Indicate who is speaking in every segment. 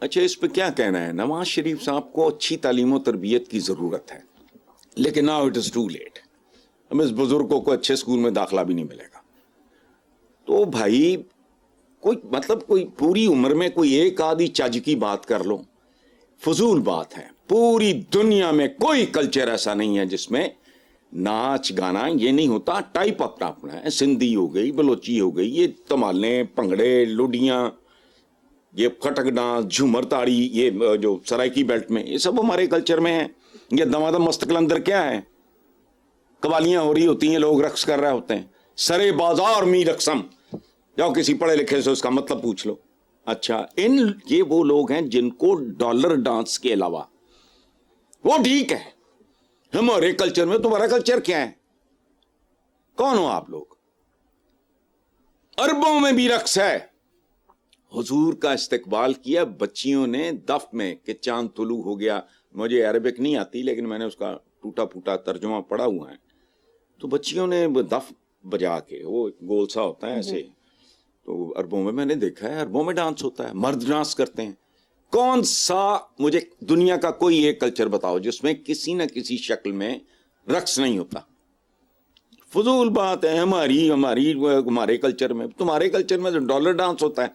Speaker 1: اچھا اس پہ کیا کہنا ہے؟ نواز شریف صاحب کو اچھی تعلیم و تربیت کی ضرورت ہے، لیکن now it is too late. ہم اس بزرگوں کو اچھے اسکول میں داخلہ بھی نہیں ملے گا. تو بھائی کوئی پوری عمر میں کوئی ایک آدھی چج کی بات کر لو، فضول بات ہے. پوری دنیا میں کوئی کلچر ایسا نہیں ہے جس میں ناچ گانا یہ نہیں ہوتا. ٹائپ اپنا اپنا ہے. سندھی ہو گئی، بلوچی ہو گئی، یہ تمالیں، پنگڑے، لوڈیاں، یہ کھٹک ڈانس، جھومر تاڑی، یہ جو سرائکی بیلٹ میں، یہ سب ہمارے کلچر میں ہے. یہ دمادم مستقل اندر کیا ہے؟ قوالیاں ہو رہی ہوتی ہیں، لوگ رقص کر رہے ہوتے ہیں. سرے بازار می رقصم، جاؤ کسی پڑھے لکھے سے اس کا مطلب پوچھ لو. اچھا یہ وہ لوگ ہیں جن کو ڈالر ڈانس کے علاوہ وہ ٹھیک ہے. ہمارے کلچر میں تمہارا کلچر کیا ہے؟ کون ہو آپ لوگ؟ عربوں میں بھی رقص ہے. حضور کا استقبال کیا بچیوں نے دف میں کہ چاند طلوع ہو گیا. مجھے عربک نہیں آتی لیکن میں نے اس کا ٹوٹا پھوٹا ترجمہ پڑھا ہوا ہے. تو بچیوں نے دف بجا کے، وہ گول سا ہوتا ہے ایسے، تو عربوں میں نے دیکھا ہے، عربوں میں ڈانس ہوتا ہے، مرد ڈانس کرتے ہیں. کون سا مجھے دنیا کا کوئی ایک کلچر بتاؤ جس میں کسی نہ کسی شکل میں رقص نہیں ہوتا؟ فضول بات ہے. ہمارے کلچر میں، تمہارے کلچر میں تو ڈالر ڈانس ہوتا ہے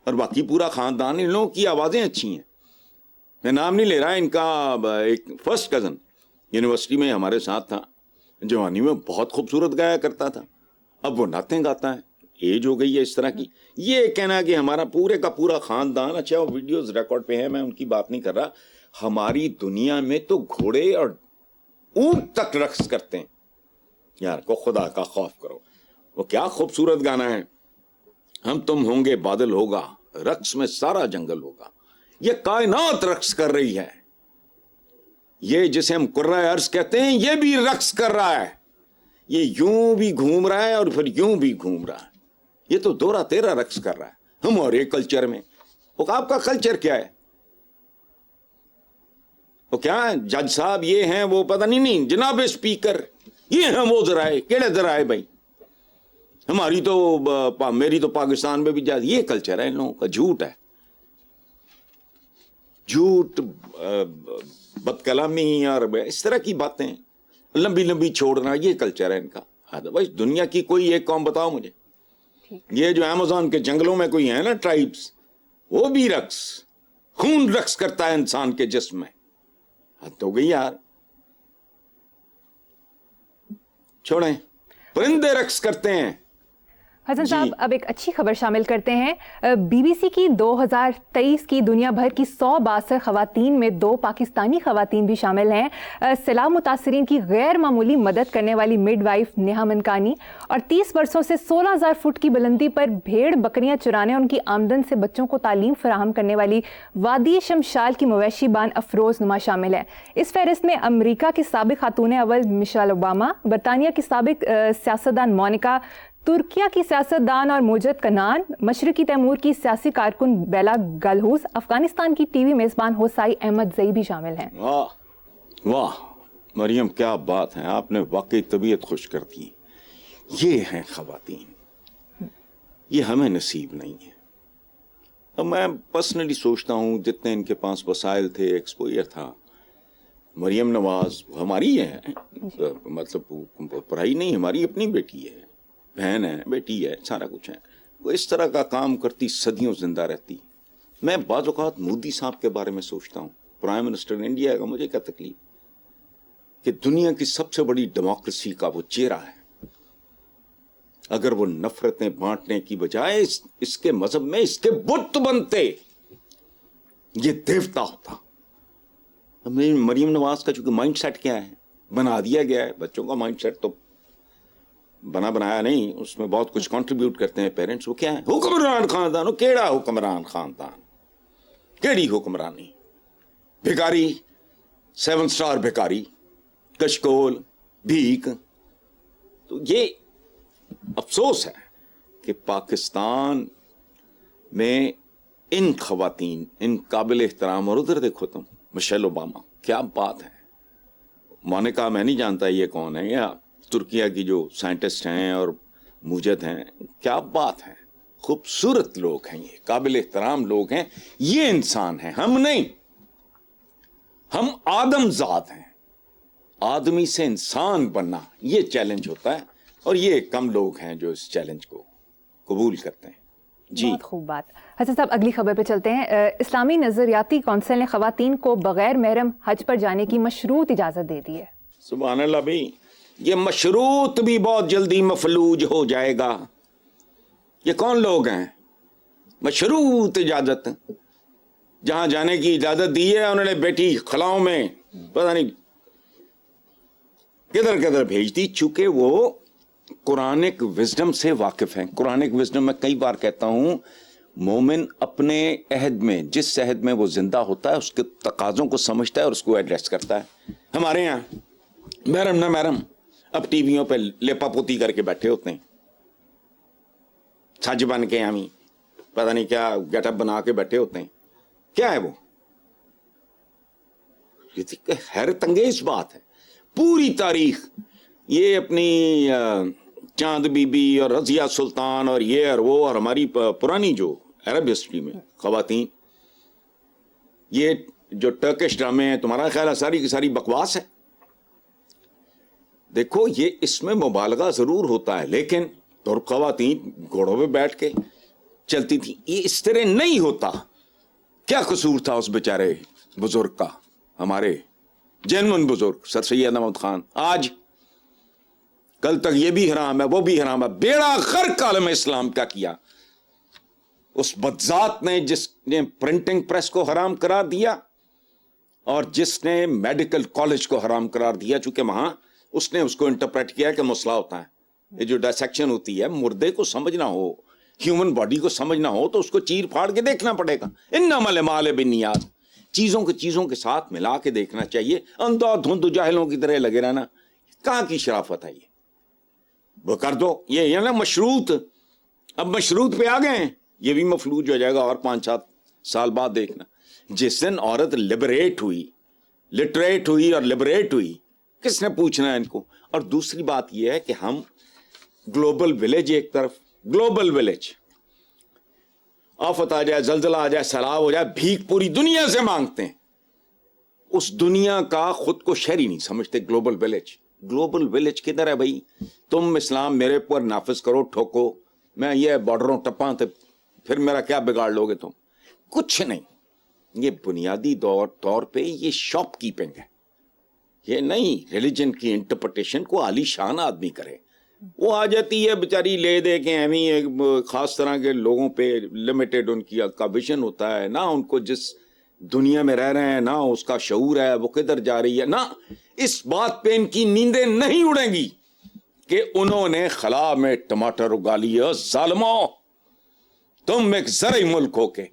Speaker 1: اور باقی پورا خاندان. ان لوگوں کی آوازیں اچھی ہیں. میں نام نہیں لے رہا، ان کا ایک فرسٹ کزن یونیورسٹی میں ہمارے ساتھ تھا، جوانی میں بہت خوبصورت گایا کرتا تھا، اب وہ نعتیں گاتا ہے. ایج ہو گئی ہے اس طرح کی. یہ کہنا کہ ہمارا پورے کا پورا خاندان، اچھا وہ ویڈیوز ریکارڈ پہ ہے، میں ان کی بات نہیں کر رہا. ہماری دنیا میں تو گھوڑے اور اونٹ تک رقص کرتے ہیں. یار کو خدا کا خوف کرو. وہ کیا خوبصورت گانا ہے، ہم تم ہوں گے بادل ہوگا، رقص میں سارا جنگل ہوگا. یہ کائنات رقص کر رہی ہے. یہ جسے ہم قرۂ ارض کہتے ہیں یہ بھی رقص کر رہا ہے. یہ یوں بھی گھوم رہا ہے اور پھر یوں بھی گھوم رہا ہے. یہ تو دورہ تیرا رقص کر رہا ہے. ہمارے کلچر میں آپ کا کلچر کیا ہے؟ وہ کیا ہے جج صاحب یہ ہیں وہ پتہ نہیں جناب اسپیکر یہ ہیں وہ ذرائع. کیڑے ذرائع بھائی؟ ہماری تو میری تو پاکستان میں بھی یہ کلچر ہے ان لوگوں کا. جھوٹ ہے، جھوٹ، بد کلامی اور اس طرح کی باتیں لمبی لمبی چھوڑنا، یہ کلچر ہے ان کا. ادروائز دنیا کی کوئی ایک قوم بتاؤ مجھے. یہ جو ایمیزون کے جنگلوں میں کوئی ہے نا ٹرائبس، وہ بھی رقص، خون رقص کرتا ہے انسان کے جسم میں. حد ہو گئی یار. چھوڑیں، پرندے رقص کرتے ہیں.
Speaker 2: حسن صاحب اب ایک اچھی خبر شامل کرتے ہیں. بی بی سی کی 2023 کی دنیا بھر کی 100 بااثر خواتین میں 2 پاکستانی خواتین بھی شامل ہیں. سیلاب متاثرین کی غیر معمولی مدد کرنے والی مڈ وائف نیہا منکانی اور 30 برسوں سے 16,000 فٹ کی بلندی پر بھیڑ بکریاں چرانے اور ان کی آمدن سے بچوں کو تعلیم فراہم کرنے والی وادی شمشال کی مویشی بان افروز نما شامل ہے. اس فہرست میں امریکہ کی سابق خاتون اول مشیل اوباما، برطانیہ کی سابق سیاستدان مونیکا، ترکیہ کی سیاستدان اور موجد کنان، مشرقی تیمور کی سیاسی کارکن بیلا گلہوز، افغانستان کی ٹی وی میزبان حسائی احمد زئی بھی شامل ہیں.
Speaker 1: واہ واہ مریم، کیا بات ہے، آپ نے واقعی طبیعت خوش کر دی. یہ ہیں خواتین، یہ ہمیں نصیب نہیں ہے. اب میں پرسنلی سوچتا ہوں جتنے ان کے پاس وسائل تھے، ایکسپوئر تھا. مریم نواز ہماری ہے، مطلب پڑھائی نہیں، ہماری اپنی بیٹی ہے، بہن ہے، بیٹی ہے، سارا کچھ ہے. وہ اس طرح کا کام کرتی صدیوں زندہ رہتی. میں بعض اوقات مودی صاحب کے بارے میں سوچتا ہوں، پرائم منسٹر انڈیا کا. مجھے کیا تکلیف کہ دنیا کی سب سے بڑی ڈیموکریسی کا وہ چہرہ ہے. اگر وہ نفرتیں بانٹنے کی بجائے اس کے مذہب میں اس کے بت بنتے، یہ دیوتا ہوتا. مریم نواز کا چونکہ مائنڈ سیٹ کیا ہے، بنا دیا گیا ہے. بچوں کا مائنڈ سیٹ تو بنایا نہیں، اس میں بہت کچھ کنٹریبیوٹ کرتے ہیں پیرنٹس. وہ کیا ہے؟ حکمران خاندان. کیڑا حکمران خاندان، کیڑی حکمرانی؟ بھکاری، 7 سٹار بھکاری، کشکول، بھیک. تو یہ افسوس ہے کہ پاکستان میں ان خواتین، ان قابل احترام. اور ادھر دیکھو تم، مشیل اوباما، کیا بات ہے. مونیکا میں نہیں جانتا یہ کون ہے، یا ترکیہ کی جو سائنٹسٹ ہیں اور موجد ہیں، کیا بات ہے. خوبصورت لوگ ہیں, یہ قابل احترام لوگ ہیں, یہ انسان ہیں, ہم نہیں. ہم آدم ذات ہیں. آدمی سے انسان بننا یہ چیلنج ہوتا ہے, اور یہ کم لوگ ہیں جو اس چیلنج کو قبول کرتے ہیں. جی
Speaker 2: بہت خوب بات. حسن صاحب اگلی خبر پہ چلتے ہیں. اسلامی نظریاتی کونسل نے خواتین کو بغیر محرم حج پر جانے کی مشروط اجازت دے دی ہے.
Speaker 1: سبحان اللہ بھائی, یہ مشروط بھی بہت جلدی مفلوج ہو جائے گا. یہ کون لوگ ہیں؟ مشروط اجازت. جہاں جانے کی اجازت دی ہے انہوں نے بیٹی خلاؤں میں پتہ نہیں کدھر کدھر بھیج دی, چونکہ وہ قرآنک وزڈم سے واقف ہیں. قرآنک وزڈم میں کئی بار کہتا ہوں, مومن اپنے عہد میں, جس عہد میں وہ زندہ ہوتا ہے, اس کے تقاضوں کو سمجھتا ہے اور اس کو ایڈریس کرتا ہے. ہمارے یہاں محرم نہ محرم اب ٹی ویوں پہ لیپا پوتی کر کے بیٹھے ہوتے ہیں, چھج بن کے ہمیں پتہ نہیں کیا گیٹ اپ بنا کے بیٹھے ہوتے ہیں. کیا ہے وہ؟ یہ حیرت انگیز بات ہے. پوری تاریخ یہ اپنی چاند بی بی اور رضیہ سلطان اور یہ اور وہ, اور ہماری پرانی جو عرب ہسٹری میں خواتین, یہ جو ٹرکش ڈرامے ہیں, تمہارا خیال ہے ساری کی ساری بکواس ہے؟ دیکھو یہ اس میں مبالغہ ضرور ہوتا ہے, لیکن اور خواتین گھوڑوں پہ بیٹھ کے چلتی تھی, یہ اس طرح نہیں ہوتا. کیا قصور تھا اس بیچارے بزرگ کا, ہمارے جنون بزرگ سر سید احمد خان؟ آج کل تک یہ بھی حرام ہے وہ بھی حرام ہے. بیڑا غرق عالم اسلام کا کیا اس بدذات نے, جس نے پرنٹنگ پریس کو حرام قرار دیا اور جس نے میڈیکل کالج کو حرام قرار دیا, چونکہ وہاں اس نے اس کو انٹرپریٹ کیا کہ مسئلہ ہوتا ہے. یہ جو ڈائسیکشن ہوتی ہے, مردے کو سمجھنا ہو, ہیومن باڈی کو سمجھنا ہو تو اس کو چیر پھاڑ کے دیکھنا پڑے گا. انما الاعمال بالنیات, چیزوں کے ساتھ ملا کے دیکھنا چاہیے. اندھا دھند جاہلوں کی طرح لگے رہنا کہاں کی شرافت ہے؟ یہ وہ کر دو, یہ نا مشروط. اب مشروط پہ آ گئے ہیں, یہ بھی مفلوج ہو جائے گا اور 5-7 سال بعد دیکھنا. جس دن عورت لبریٹ ہوئی, لٹریٹ ہوئی اور لبریٹ ہوئی, کس نے پوچھنا ہے ان کو؟ اور دوسری بات یہ ہے کہ ہم گلوبل ولیج, ایک طرف گلوبل ولیج, آفت آ جائے, زلزلہ آ جائے, سیلاب ہو جائے, بھیک پوری دنیا سے مانگتے ہیں. اس دنیا کا خود کو شہری نہیں سمجھتے. گلوبل ولیج, گلوبل ولیج کدھر ہے بھائی؟ تم اسلام میرے پر نافذ کرو, ٹھوکو, میں یہ بارڈروں ٹپاں تو پھر میرا کیا بگاڑ لوگے تم؟ کچھ نہیں. یہ بنیادی طور پہ یہ شاپ کیپنگ ہے. یہ نہیں ریلیجن کی انٹرپریٹیشن کو عالی شان آدمی کرے. وہ آ جاتی ہے بیچاری لے دے کے ایویں ایک خاص طرح کے لوگوں پہ لمیٹڈ ان کی کا ویژن ہوتا ہے. نہ ان کو جس دنیا میں رہ رہے ہیں نہ اس کا شعور ہے وہ کدھر جا رہی ہے. نہ اس بات پہ ان کی نیندیں نہیں اڑیں گی کہ انہوں نے خلا میں ٹماٹر اگا لیے. ظالموں, تم ایک زرعی ملک ہو کے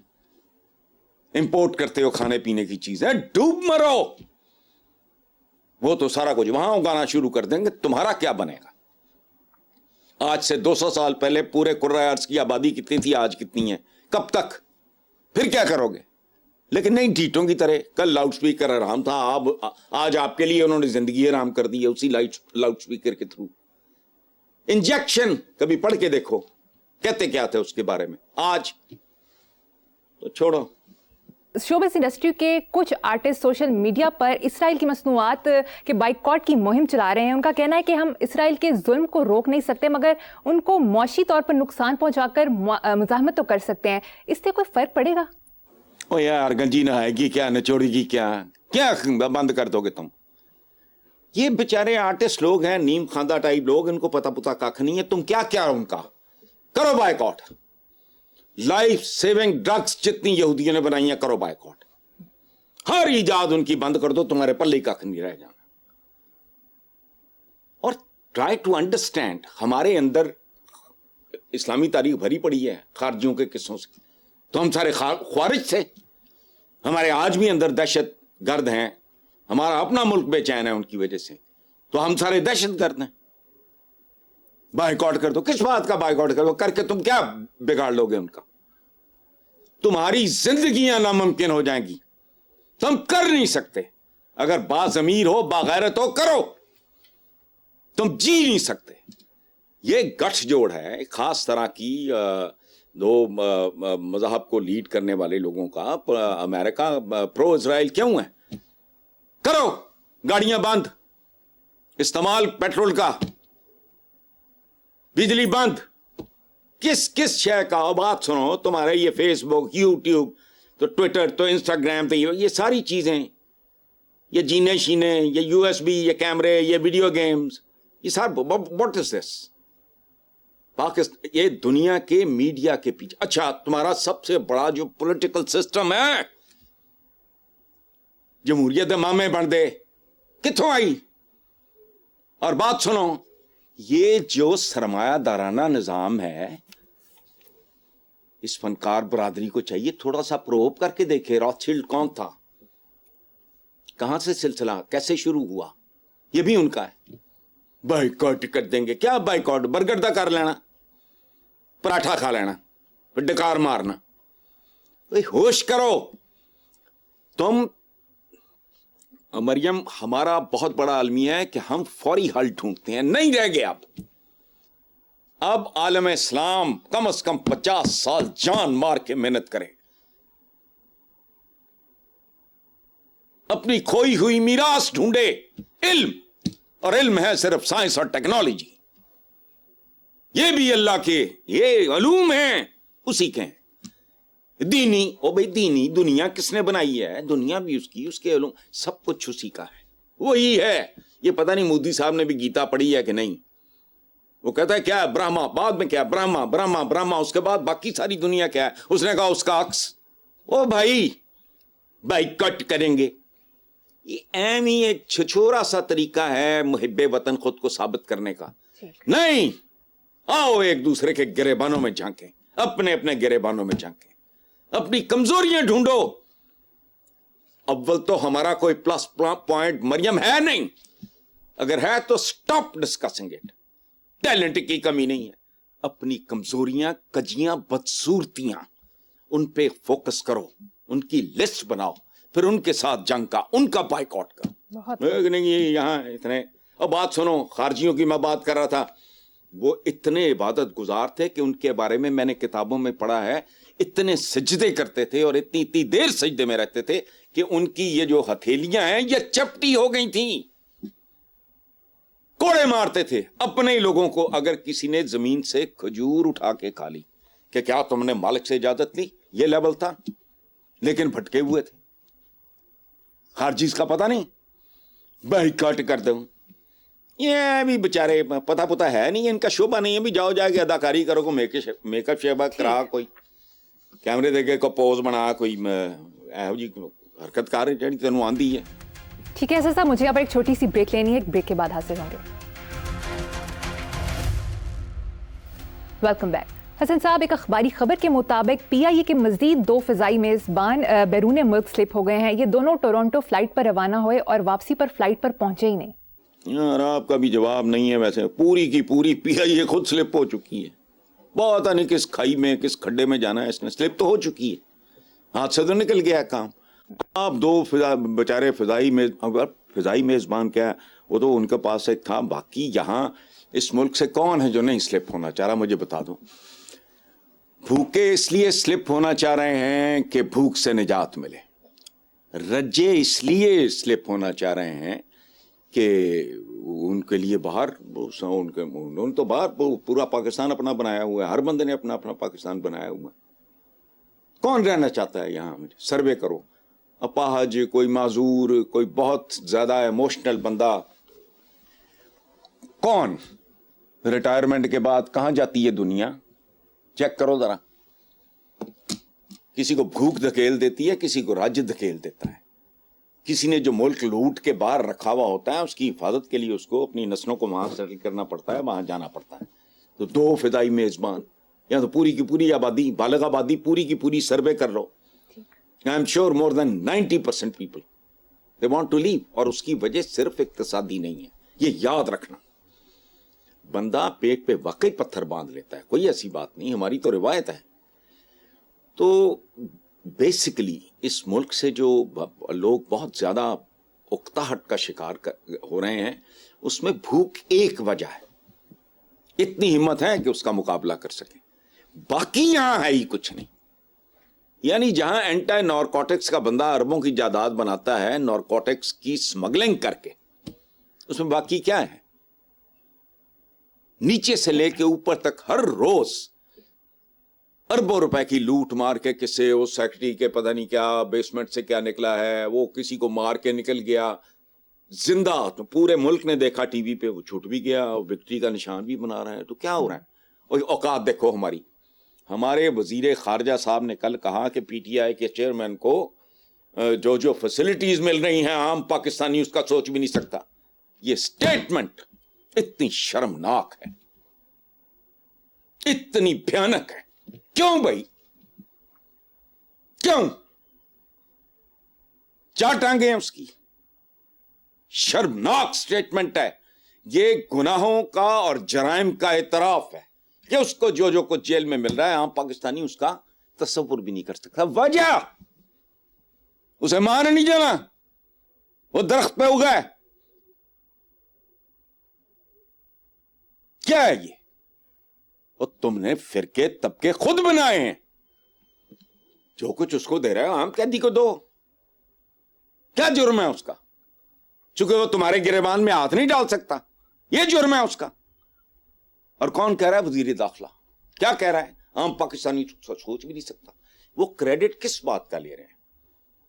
Speaker 1: امپورٹ کرتے ہو کھانے پینے کی چیزیں, ڈوب مرو. وہ تو سارا کچھ وہاں اگانا شروع کر دیں گے, تمہارا کیا بنے گا؟ آج سے 200 سال پہلے پورے کرۂ ارض کی آبادی کتنی تھی, آج کتنی ہے؟ کب تک؟ پھر کیا کرو گے؟ لیکن نہیں ڈیٹوں کی طرح. کل لاؤڈ سپیکر آرام تھا, آج آپ کے لیے انہوں نے زندگی آرام کر دی ہے اسی لاؤڈ سپیکر کے تھرو. انجیکشن کبھی پڑھ کے دیکھو کہتے کیا تھے اس کے بارے میں. آج تو چھوڑو.
Speaker 2: شوبز انڈسٹری کے کچھ آرٹسٹ سوشل میڈیا پر اسرائیل کی مصنوعات کے بائیکاٹ کی مہم چلا رہے ہیں. ان کا کہنا ہے کہ ہم اسرائیل کے ظلم کو روک نہیں سکتے مگر ان کو معاشی طور پر نقصان پہنچا کر مزاحمت تو کر سکتے ہیں. اس سے کوئی فرق پڑے گا؟
Speaker 1: او یار, گنجی نہائے گی کیا, نچوڑے گی کیا بند کر دو گے تم؟ یہ بیچارے آرٹسٹ لوگ ہیں, نیم خاندہ ٹائپ لوگ, ان کو پتا کاکھ نہیں ہے. تم کیا ان کا کرو بائیکاٹ. لائف سیونگ ڈرگز جتنی یہودیوں نے بنائی ہیں کرو بائیکاٹ. ہر ایجاد ان کی بند کر دو, تمہارے پلے کاکھ نہیں رہ جانا. اور ٹرائی ٹو انڈرسٹینڈ, ہمارے اندر اسلامی تاریخ بھری پڑی ہے خارجیوں کے قصوں سے. تو ہم سارے خوارج تھے. ہمارے آج بھی اندر دہشت گرد ہیں. ہمارا اپنا ملک بے چین ہے ان کی وجہ سے. تو ہم سارے دہشت گرد ہیں. بائیکاٹ کر دو. کس بات کا بائیکاٹ کر دو؟ کر کے تم کیا بگاڑ لو گے ان کا؟ تمہاری زندگیاں ناممکن ہو جائیں گی. تم کر نہیں سکتے. اگر باضمیر ہو, باغیرت ہو, کرو. تم جی نہیں سکتے. یہ گٹھ جوڑ ہے, ایک خاص طرح کی دو مذہب کو لیڈ کرنے والے لوگوں کا امریکہ پرو اسرائیل کیوں ہے؟ کرو گاڑیاں بند، استعمال پیٹرول کا، بجلی بند، کس شے کا؟ بات سنو، تمہارے یہ فیس بک، یوٹیوب، تو ٹویٹر، تو انسٹاگرام، تو یہ ساری چیزیں، یہ جینے شینے، یہ یو ایس بی، یہ کیمرے، یہ ویڈیو گیمز، یہ سب واٹ از دس؟ پاکستان یہ دنیا کے میڈیا کے پیچھے. اچھا تمہارا سب سے بڑا جو پولیٹیکل سسٹم ہے، جمہوریت مامے بن دے، کتوں آئی؟ اور بات سنو، یہ جو سرمایہ دارانہ نظام ہے، اس فنکار برادری کو چاہیے تھوڑا سا پروب کر کے دیکھے روتھشلڈ کون تھا، کہاں سے سلسلہ کیسے شروع ہوا. یہ بھی ان کا ہے. بائیکاٹ کر دیں گے. کیا بائیکاٹ؟ برگردہ کر لینا، پراٹھا کھا لینا، ڈکار مارنا. ہوش کرو تم. مریم، ہمارا بہت بڑا المیہ ہے کہ ہم فوری حل ڈھونڈتے ہیں، نہیں رہ گیا. اب عالم اسلام کم از کم 50 سال جان مار کے محنت کرے، اپنی کھوئی ہوئی میراث ڈھونڈے. علم، اور علم ہے صرف سائنس اور ٹیکنالوجی. یہ بھی اللہ کے یہ علوم ہیں، اسی کے ہیں. دینی، او بھائی دینی دنیا کس نے بنائی ہے؟ دنیا بھی اس کی، اس کے علوم سب کچھ اسی کا ہے، وہی ہے. یہ پتہ نہیں مودی صاحب نے بھی گیتا پڑھی ہے کہ نہیں. وہ کہتا ہے کیا ہے برہما، بعد میں کیا برہما برہما برہما، اس کے بعد باقی ساری دنیا کیا ہے؟ اس نے کہا اس کا عکس. او بھائی بائیکاٹ کریں گے. یہ اہم ہی ایک چھچورا سا طریقہ ہے محب وطن خود کو ثابت کرنے کا. نہیں، آؤ ایک دوسرے کے گریبانوں میں جھانکیں، اپنے اپنے گریبانوں میں جھانکیں، اپنی کمزوریاں ڈھونڈو. اول تو ہمارا کوئی پلس پوائنٹ مریم ہے نہیں، اگر ہے تو سٹاپ ڈسکسنگ اٹ. ٹیلنٹ کی کمی نہیں ہے، اپنی کمزوریاں، کجیاں، بدصورتیاں، ان پہ فوکس کرو، ان کی لسٹ بناؤ، پھر ان کے ساتھ جنگ کا، ان کا بائیکاٹ کا. نہیں یہاں اتنے. اب بات سنو، خارجیوں کی میں بات کر رہا تھا، وہ اتنے عبادت گزار تھے کہ ان کے بارے میں میں نے کتابوں میں پڑھا ہے، اتنے سجدے کرتے تھے اور اتنی دیر سجدے میں رہتے تھے کہ ان کی یہ جو ہتھیلیاں ہیں یہ چپٹی ہو گئی تھیں. کوڑے مارتے تھے اپنے ہی لوگوں کو. اگر کسی نے زمین سے کھجور اٹھا کے کھا لی کہ کیا تم نے مالک سے اجازت لی؟ یہ لیول تھا. لیکن بھٹکے ہوئے تھے. خارجیز کا پتہ نہیں، بائیکاٹ کر دوں. یہ بھی بےچارے پتہ ہے نہیں، ان کا شعبہ نہیں ہے. بھی جاؤ جا کے اداکاری کرو، کو میک اپ شعبہ کرا، کوئی کیمرے دے کے کو پوز بنا، کوئی ایہو جی حرکت کار جڑی تینوں آندی ہے.
Speaker 2: ٹھیک ہے صاحب، مجھے اب ایک چھوٹی سی بریک لینی ہے، ایک بریک کے بعد حاصل ہوں گے. Welcome back. حسن صاحب، ایک اخباری خبر کے مطابق پی آئی اے کے مزید 2 فضائی میزبان بیرون ملک سلپ ہو گئے ہیں. یہ دونوں ٹورنٹو فلائٹ پر روانہ ہوئے اور واپسی پر فلائٹ پر پہنچے ہی نہیں.
Speaker 1: یار آپ کا بھی جواب نہیں ہے. ویسے پوری کی پوری پی آئی اے خود سلپ ہو چکی ہے. پتہ نہیں کس کھائی میں، کس کھڈے میں جانا ہے اس نے. سلپ تو ہو چکی ہے، ہاتھ سے تو نکل گیا کام. آپ 2 بیچارے فضائی میزبان کیا ہے، وہ تو ان کے پاس ایک تھا. باقی یہاں اس ملک سے کون ہے جو نہیں سلپ ہونا چاہ رہا؟ مجھے بتا دو. بھوکے اس لیے سلپ ہونا چاہ رہے ہیں کہ بھوک سے نجات ملے. رجے اس لیے سلپ ہونا چاہ رہے ہیں کہ ان کے لیے باہر، انہوں نے تو باہر پورا پاکستان اپنا بنایا ہوا ہے. ہر بندے نے اپنا اپنا پاکستان بنایا ہوا ہے. کون رہنا چاہتا ہے یہاں؟ سروے کرو. اپاہج، کوئی معذور، کوئی بہت زیادہ ایموشنل بندہ، کون ریٹائرمنٹ کے بعد کہاں جاتی ہے دنیا؟ چیک کرو ذرا. کسی کو بھوک دھکیل دیتی ہے، کسی کو راج دھکیل دیتا ہے. کسی نے جو ملک لوٹ کے باہر رکھا ہوا ہوتا ہے، اس کی حفاظت کے لیے اس کو اپنی نسلوں کو وہاں سیٹل کرنا پڑتا ہے، وہاں جانا پڑتا ہے. تو 2 فضائی میزبان، یا تو پوری کی پوری آبادی، بالغ آبادی پوری کی پوری سروے کر لو. I am sure more than 90% people they want to leave. اور اس کی وجہ صرف اقتصادی نہیں ہے، یہ یاد رکھنا. بندہ پیٹ پہ واقعی پتھر باندھ لیتا ہے، کوئی ایسی بات نہیں، ہماری تو روایت ہے. تو بیسیکلی اس ملک سے جو لوگ بہت زیادہ اکتاہٹ کا شکار ہو رہے ہیں، اس میں بھوک ایک وجہ ہے. اتنی ہمت ہے کہ اس کا مقابلہ کر سکیں. باقی یہاں ہے ہی کچھ نہیں. یعنی جہاں اینٹی نارکوٹکس کا بندہ اربوں کی جائیداد بناتا ہے نارکوٹکس کی سمگلنگ کر کے, اس میں باقی کیا ہے؟ نیچے سے لے کے اوپر تک ہر روز اربوں روپے کی لوٹ مار کے, کسے وہ سیکرٹری کے پتہ نہیں کیا بیسمنٹ سے کیا نکلا ہے, وہ کسی کو مار کے نکل گیا زندہ, تو پورے ملک نے دیکھا ٹی وی پہ, وہ چھوٹ بھی گیا, وکٹری کا نشان بھی بنا رہا ہے. تو کیا ہو رہا ہے؟ اور اوقات دیکھو ہماری. ہمارے وزیر خارجہ صاحب نے کل کہا کہ پی ٹی آئی کے چیئرمین کو جو فیسلٹیز مل رہی ہیں عام پاکستانی اس کا سوچ بھی نہیں سکتا. یہ سٹیٹمنٹ اتنی شرمناک ہے, اتنی بھیانک ہے. کیوں بھائی, کیوں؟ چار ٹانگیں ہیں اس کی. شرمناک سٹیٹمنٹ ہے یہ, گناہوں کا اور جرائم کا اعتراف ہے کہ اس کو جو کچھ جیل میں مل رہا ہے عام پاکستانی اس کا تصور بھی نہیں کر سکتا. وجہ اسے مان نہیں جانا, وہ درخت پہ اگا ہے. کیا ہے یہ؟ اور تم نے فرقے طبقے خود بنائے ہیں, جو کچھ اس کو دے رہا ہے عام قیدی کو دو. کیا جرم ہے اس کا؟ چونکہ وہ تمہارے گریبان میں ہاتھ نہیں ڈال سکتا, یہ جرم ہے اس کا. اور کون کہہ رہا ہے؟ وزیر داخلہ. کیا کہہ رہا ہے؟ عام پاکستانی سوچ بھی نہیں سکتا. وہ کریڈٹ کس بات کا لے رہے ہیں؟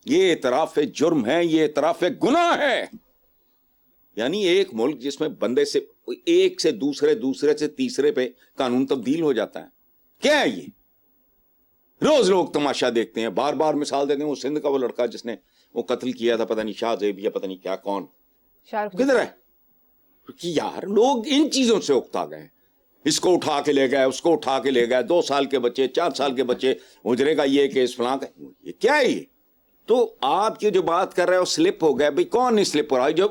Speaker 1: یہ اعتراف جرم ہے, یہ اعتراف گناہ ہے. یعنی ایک ملک جس میں بندے سے ایک سے دوسرے سے تیسرے پہ قانون تبدیل ہو جاتا ہے, کیا ہے یہ؟ روز لوگ تماشا دیکھتے ہیں, بار بار مثال دیتے ہیں. وہ سندھ کا وہ لڑکا جس نے وہ قتل کیا تھا, پتہ نہیں شاہ زیب یا پتہ نہیں کیا, کون کدھر ہے؟ یار لوگ ان چیزوں سے اکتا گئے. اس کو اٹھا کے لے گئے, اس کو اٹھا کے لے گئے, 2 سال کے بچے, 4 سال کے بچے, اجرے کا یہ کیس فلاں کا. یہ کیا ہے یہ؟ تو آپ کی جو بات کر رہے ہو سلپ ہو گئے. بھائی کون نہیں سلپ ہو رہا ہے؟ جو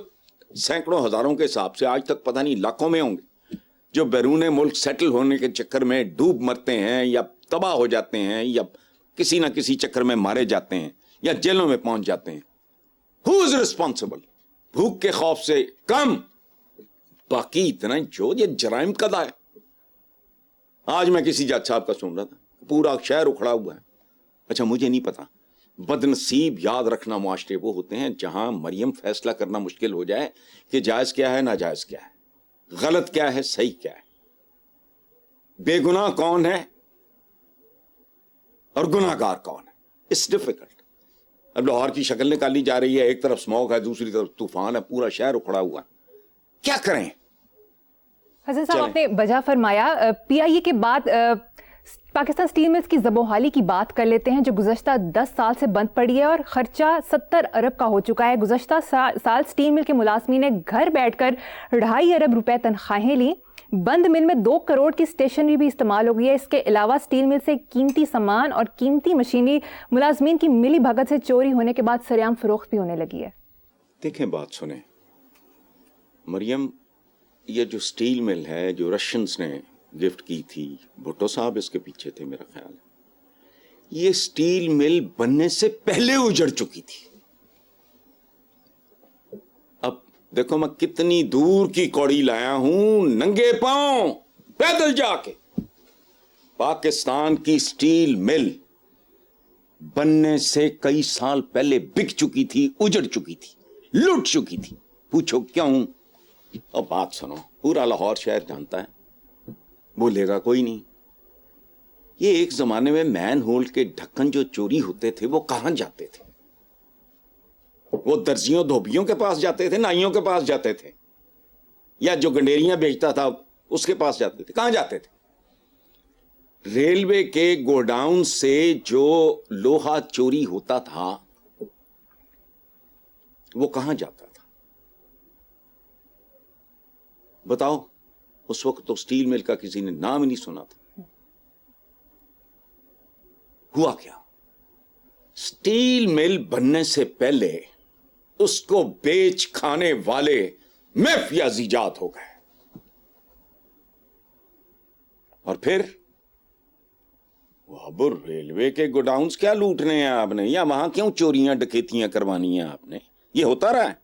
Speaker 1: سینکڑوں ہزاروں کے حساب سے آج تک پتہ نہیں لاکھوں میں ہوں گے جو بیرون ملک سیٹل ہونے کے چکر میں ڈوب مرتے ہیں یا تباہ ہو جاتے ہیں یا کسی نہ کسی چکر میں مارے جاتے ہیں یا جیلوں میں پہنچ جاتے ہیں. ہو از ریسپانسبل؟ بھوک کے خوف سے کم. باقی اتنا جو یہ جرائم کا دا ہے. آج میں کسی جج صاحب کا سن رہا تھا, پورا شہر اکھڑا ہوا ہے. اچھا مجھے نہیں پتا, بدنصیب یاد رکھنا معاشرے وہ ہوتے ہیں جہاں مریم فیصلہ کرنا مشکل ہو جائے کہ جائز کیا ہے, ناجائز کیا ہے, غلط کیا ہے, صحیح کیا ہے, بے گناہ کون ہے اور گناہ گار کون ہے. It's difficult. اب لاہور کی شکل نکالی جا رہی ہے, ایک طرف اسموگ ہے, دوسری طرف طوفان ہے, پورا شہر اکھڑا ہوا ہے. کیا کریں؟
Speaker 2: حسن صاحب آپ نے بجا فرمایا. پی آئی اے کے بعد پاکستان سٹیل ملز کی زبوحالی کی بات کر لیتے ہیں جو گزشتہ 10 سال سے بند پڑی ہے اور خرچہ 70 ارب کا ہو چکا ہے. گزشتہ سال سٹیل مل کے ملازمین نے گھر بیٹھ کر 2.5 ارب روپے تنخواہیں لیں. بند مل میں 2 کروڑ کی اسٹیشنری بھی استعمال ہو گئی ہے. اس کے علاوہ سٹیل مل سے قیمتی سامان اور قیمتی مشینری ملازمین کی ملی بھگت سے چوری ہونے کے بعد سریعام فروخت بھی ہونے لگی ہے.
Speaker 1: دیکھیں بات سنیں مریم, یہ جو سٹیل مل ہے جو رشینز نے گفٹ کی تھی, بھٹو صاحب اس کے پیچھے تھے میرا خیال ہے. یہ سٹیل مل بننے سے پہلے اجڑ چکی تھی. اب دیکھو میں کتنی دور کی کوڑی لایا ہوں ننگے پاؤں پیدل جا کے. پاکستان کی سٹیل مل بننے سے کئی سال پہلے بک چکی تھی, اجڑ چکی تھی, لٹ چکی تھی. پوچھو کیوں؟ اور بات سنو, پورا لاہور شہر جانتا ہے, بولے گا کوئی نہیں. یہ ایک زمانے میں مین ہولڈ کے ڈھکن جو چوری ہوتے تھے وہ کہاں جاتے تھے؟ وہ درزیوں دھوبیوں کے پاس جاتے تھے, نائیوں کے پاس جاتے تھے, یا جو گنڈیریاں بیچتا تھا اس کے پاس جاتے تھے؟ کہاں جاتے تھے؟ ریلوے کے گوڈاؤن سے جو لوہا چوری ہوتا تھا وہ کہاں جاتا تھا؟ بتاؤ. اس وقت تو سٹیل مل کا کسی نے نام ہی نہیں سنا تھا. ہوا کیا؟ سٹیل مل بننے سے پہلے اس کو بیچ کھانے والے میفیاز ایجاد ہو گئے, اور پھر وہ اب ریلوے کے گوڈاؤنز کیا لوٹنے ہیں آپ نے, یا وہاں کیوں چوریاں ڈکیتیاں کروانی ہیں آپ نے؟ یہ ہوتا رہا ہے.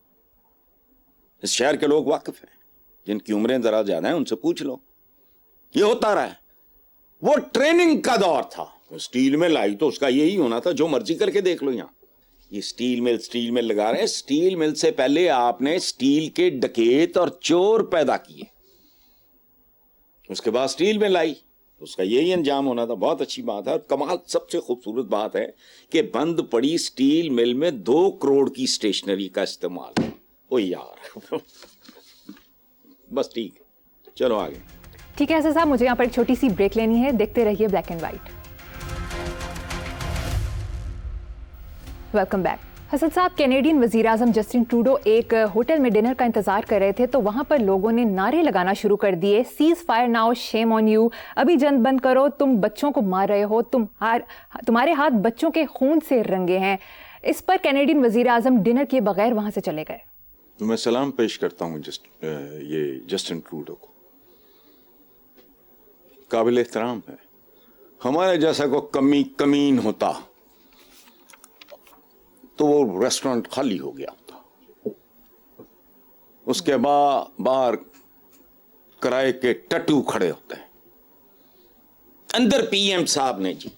Speaker 1: اس شہر کے لوگ واقف ہیں, جن کی عمریں ذرا زیادہ ہیں ان سے پوچھ لو. یہ ہوتا رہا ہے. وہ ٹریننگ کا دور تھا. اسٹیل مل آئی تو اس کا یہی ہونا تھا, جو مرضی کر کے دیکھ لو. یہاں یہ اسٹیل مل لگا رہے ہیں. اسٹیل مل سے پہلے آپ نے اسٹیل کے ڈکیت اور چور پیدا کیے, اس کے بعد اسٹیل مل آئی, اس کا یہی انجام ہونا تھا. بہت اچھی بات ہے. اور کمال سب سے خوبصورت بات ہے کہ بند پڑی اسٹیل مل میں 2 کروڑ کی اسٹیشنری کا استعمال. او یار بس ٹھیک ہے, چلو آگے.
Speaker 2: ٹھیک ہے حسن صاحب, مجھے یہاں پر ایک چھوٹی سی بریک لینی ہے. دیکھتے رہیے black and white. Welcome back. Hasan صاحب, کینیڈین وزیر اعظم جسٹن ٹروڈو ایک ہوٹل میں ڈنر کا انتظار کر رہے تھے تو وہاں پر لوگوں نے نعرے لگانا شروع کر دیے, ceasefire now, shame on you, ابھی جنگ بند کرو, تم بچوں کو مار رہے ہو, تمہارے ہاتھ بچوں کے خون سے رنگے ہیں. اس پر کینیڈین وزیر اعظم ڈنر کیے بغیر وہاں سے چلے گئے.
Speaker 1: میں سلام پیش کرتا ہوں یہ جسٹن ٹروڈو کو, قابل احترام ہے. ہمارے جیسا کو کمین ہوتا تو وہ ریسٹورنٹ خالی ہو گیا ہوتا. اس کے بعد باہر کرائے کے ٹٹو کھڑے ہوتے ہیں, اندر پی ایم صاحب نے جی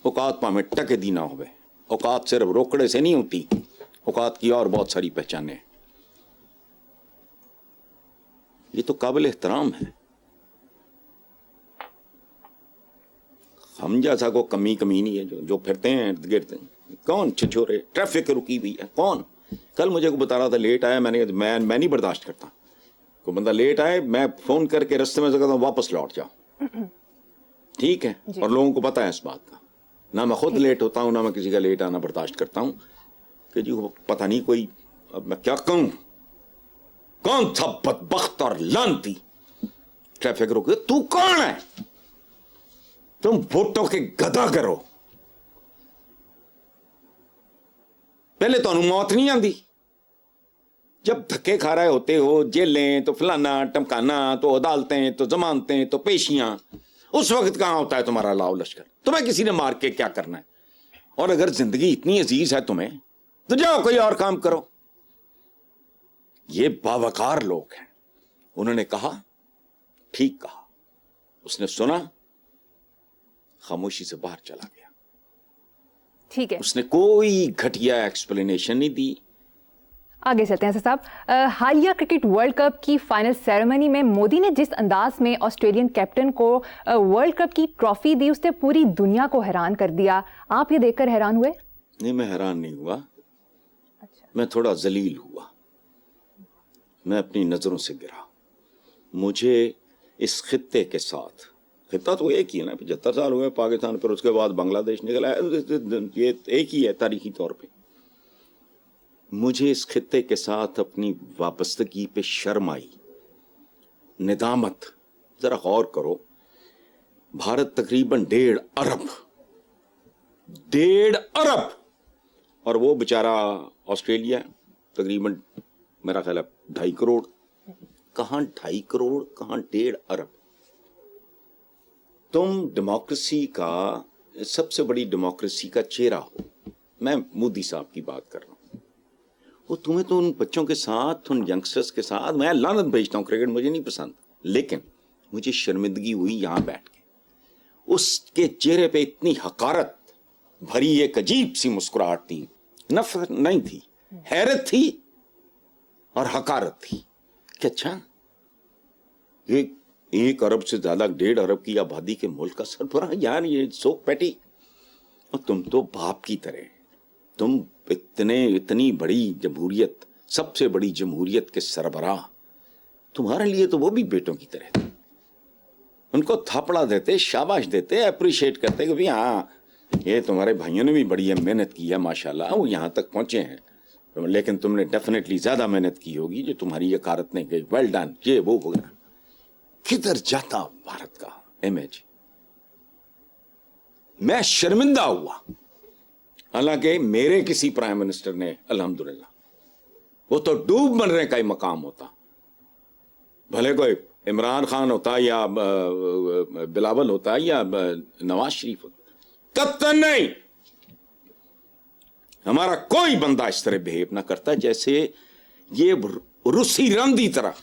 Speaker 1: اوقات پا میں ٹکے دی نہ ہوئے. اوقات صرف روکڑے سے نہیں ہوتی, اوقات کی اور بہت ساری پہچانیں. یہ تو قابل احترام ہے. ہم جیسا کو کمی نہیں ہے جو پھرتے ہیں ارد گرد. کون چھچورے, ٹریفک رکی ہوئی ہے کون. کل مجھے کو بتا رہا تھا لیٹ آیا, میں نہیں برداشت کرتا. کوئی بندہ لیٹ آئے میں فون کر کے رستے میں سے کہتا ہوں واپس لوٹ جاؤ, ٹھیک ہے. اور لوگوں کو پتا ہے اس بات کا. نہ میں خود لیٹ ہوتا ہوں نہ میں کسی کا لیٹ آنا برداشت کرتا ہوں کہ جی پتہ نہیں کوئی, اب میں کیا کہوں, کون تھا بدبخت اور لانتی ٹریفک روکے. تو کون ہے, تم ووٹوں کے گدا کرو. پہلے تو موت نہیں آتی جب دھکے کھا رہے ہوتے ہو, جیلیں تو فلانا ٹمکانا تو عدالتیں تو ضمانتیں تو پیشیاں. اس وقت کہاں ہوتا ہے تمہارا لاؤ لشکر. تمہیں کسی نے مار کے کیا کرنا ہے. اور اگر زندگی اتنی عزیز ہے تمہیں تو جاؤ کوئی اور کام کرو. یہ باوقار لوگ ہیں. انہوں نے کہا, ٹھیک کہا, اس نے سنا, خاموشی سے باہر چلا گیا.
Speaker 2: ٹھیک ہے,
Speaker 1: اس نے کوئی گھٹیا ایکسپلینیشن نہیں دی.
Speaker 2: آگے چلتے ہیں صاحب. حالیہ کرکٹ ورلڈ کپ کی فائنل سیریمنی میں مودی نے جس انداز میں آسٹریلین کیپٹن کو ورلڈ کپ کی ٹرافی دی, اس نے پوری دنیا کو حیران کر دیا. آپ یہ دیکھ کر حیران ہوئے؟
Speaker 1: نہیں, میں حیران نہیں ہوا.
Speaker 2: اچھا,
Speaker 1: میں تھوڑا ذلیل ہوا. میں اپنی نظروں سے گرا. مجھے اس خطے کے ساتھ, خطہ تو ایک ہی ہے نا, 75 سال ہوئے پاکستان پر, اس کے بعد بنگلہ دیش نکلا ہے, یہ ایک ہی ہے تاریخی طور پہ. مجھے اس خطے کے ساتھ اپنی وابستگی پہ شرم آئی, ندامت. ذرا غور کرو, بھارت تقریباً 1.5 ارب اور وہ بیچارہ آسٹریلیا تقریباً میرا خیال ہے 2.5 کروڑ. کہاں 2.5 کروڑ, کہاں 1.5 ارب. تم ڈیموکریسی کا, سب سے بڑی ڈیموکریسی کا چہرہ ہو. میں مودی صاحب کی بات کر رہا ہوں. وہ تمہیں تو ان بچوں کے ساتھ, ان ینگسٹرز کے ساتھ, میں لعنت بھیجتا ہوں, کرکٹ مجھے نہیں پسند, لیکن مجھے شرمندگی ہوئی یہاں بیٹھ کے. اس کے چہرے پہ اتنی حقارت بھری ایک عجیب سی مسکراہٹ تھی. نفرت نہیں تھی, حیرت تھی اور حقارت تھی کہ اچھا 1 ارب سے زیادہ 1.5 ارب کی آبادی کے ملک کا سربراہ, یار یہ سو پیٹی. اور تم تو باپ کی طرح, تم اتنی بڑی جمہوریت, سب سے بڑی جمہوریت کے سربراہ, تمہارے لیے تو وہ بھی بیٹوں کی طرح تھے. ان کو تھاپڑا دیتے, شاباش دیتے, اپریشیٹ کرتے کہ ہاں یہ تمہارے بھائیوں نے بھی بڑی محنت کی ہے ماشاءاللہ, وہ یہاں تک پہنچے ہیں, لیکن تم نے ڈیفینیٹلی زیادہ محنت کی ہوگی جو تمہاری حقارت نہیں گئی, ویل ڈن, یہ وہ وغیرہ. کدھر جاتا بھارت کا امیج. میں شرمندہ ہوا. حالانکہ میرے کسی پرائم منسٹر نے الحمدللہ, وہ تو ڈوب مرنے کا ہی مقام ہوتا, بھلے کوئی عمران خان ہوتا یا بلاول ہوتا یا نواز شریف ہوتا, قطعاً نہیں. ہمارا کوئی بندہ اس طرح بہیو نہ کرتا جیسے یہ روسی رندی طرح